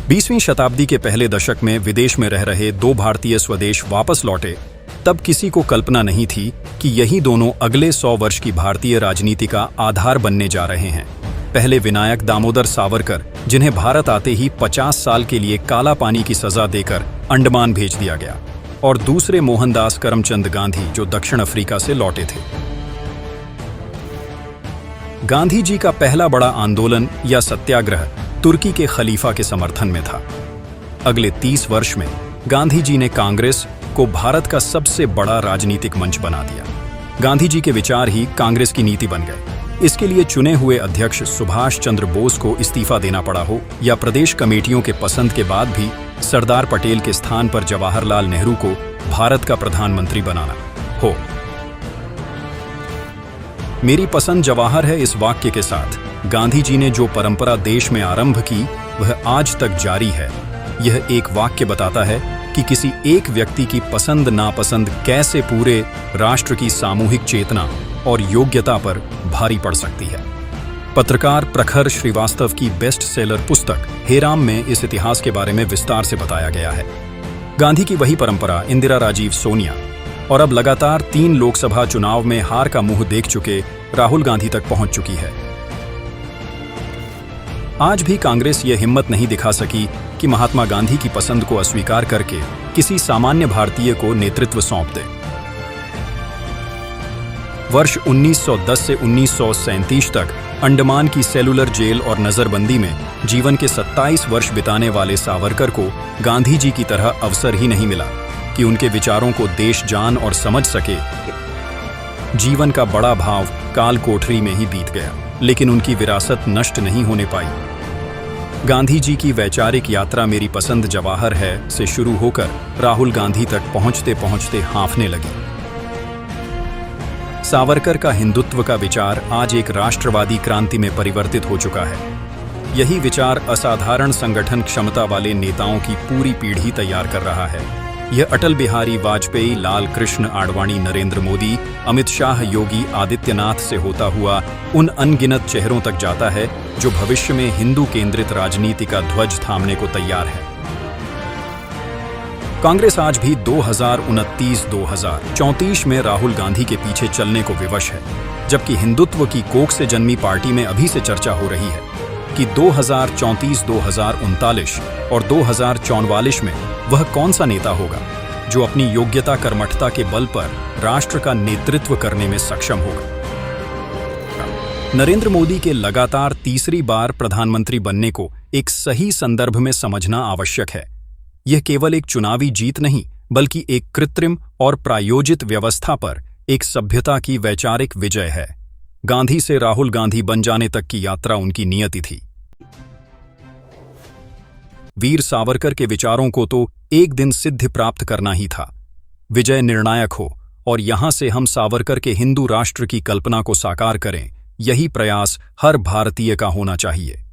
20वीं शताब्दी के पहले दशक में विदेश में रह रहे दो भारतीय स्वदेश वापस लौटे, तब किसी को कल्पना नहीं थी कि यही दोनों अगले 100 वर्ष की भारतीय राजनीति का आधार बनने जा रहे हैं। पहले विनायक दामोदर सावरकर, जिन्हें भारत आते ही 50 साल के लिए काला पानी की सजा देकर अंडमान भेज दिया गया, और दूसरे मोहनदास करमचंद गांधी, जो दक्षिण अफ्रीका से लौटे थे। गांधी जी का पहला बड़ा आंदोलन या सत्याग्रह तुर्की के खलीफा के समर्थन में था। अगले 30 वर्ष में गांधी जी ने कांग्रेस को भारत का सबसे बड़ा राजनीतिक मंच बना दिया। गांधी जी के विचार ही कांग्रेस की नीति बन गए। इसके लिए चुने हुए अध्यक्ष सुभाष चंद्र बोस को इस्तीफा देना पड़ा हो, या प्रदेश कमेटियों के पसंद के बाद भी सरदार पटेल के स्थान पर जवाहरलाल नेहरू को भारत का प्रधानमंत्री बनाना हो। मेरी पसंद जवाहर है इस वाक्य के साथ गांधी जी ने जो परंपरा देश में आरंभ की, वह आज तक जारी है। यह एक वाक्य बताता है कि किसी एक व्यक्ति की पसंद नापसंद कैसे पूरे राष्ट्र की सामूहिक चेतना और योग्यता पर भारी पड़ सकती है। पत्रकार प्रखर श्रीवास्तव की बेस्ट सेलर पुस्तक हेराम में इस इतिहास के बारे में विस्तार से बताया गया है। गांधी की वही परंपरा इंदिरा, राजीव, सोनिया और अब लगातार 3 लोकसभा चुनाव में हार का मुंह देख चुके राहुल गांधी तक पहुंच चुकी है। आज भी कांग्रेस ये हिम्मत नहीं दिखा सकी कि महात्मा गांधी की पसंद को अस्वीकार करके किसी सामान्य भारतीय को नेतृत्व सौंप दे। वर्ष 1910 से 1937 तक अंडमान की सेलुलर जेल और नजरबंदी में जीवन के 27 वर्ष बिताने वाले सावरकर को गांधी जी की तरह अवसर ही नहीं मिला कि उनके विचारों को देश जान और समझ सके। जीवन का बड़ा भाव काल कोठरी में ही बीत गया, लेकिन उनकी विरासत नष्ट नहीं होने पाई। गांधी जी की वैचारिक यात्रा मेरी पसंद जवाहर है से शुरू होकर राहुल गांधी तक पहुंचते पहुंचते हाँफने लगी। सावरकर का हिंदुत्व का विचार आज एक राष्ट्रवादी क्रांति में परिवर्तित हो चुका है। यही विचार असाधारण संगठन क्षमता वाले नेताओं की पूरी पीढ़ी तैयार कर रहा है। यह अटल बिहारी वाजपेयी, लाल कृष्ण आडवाणी, नरेंद्र मोदी, अमित शाह, योगी आदित्यनाथ से होता हुआ उन अनगिनत चेहरों तक जाता है जो भविष्य में हिंदू केंद्रित राजनीति का ध्वज थामने को तैयार है। कांग्रेस आज भी 2029-2034 में राहुल गांधी के पीछे चलने को विवश है, जबकि हिंदुत्व की कोख से जन्मी पार्टी में अभी से चर्चा हो रही है कि 2034-2039 और 2044 में वह कौन सा नेता होगा जो अपनी योग्यता, कर्मठता के बल पर राष्ट्र का नेतृत्व करने में सक्षम होगा। नरेंद्र मोदी के लगातार तीसरी बार प्रधानमंत्री बनने को एक सही संदर्भ में समझना आवश्यक है। यह केवल एक चुनावी जीत नहीं, बल्कि एक कृत्रिम और प्रायोजित व्यवस्था पर एक सभ्यता की वैचारिक विजय है। गांधी से राहुल गांधी बन जाने तक की यात्रा उनकी नियति थी। वीर सावरकर के विचारों को तो एक दिन सिद्धि प्राप्त करना ही था। विजय निर्णायक हो और यहां से हम सावरकर के हिंदू राष्ट्र की कल्पना को साकार करें, यही प्रयास हर भारतीय का होना चाहिए।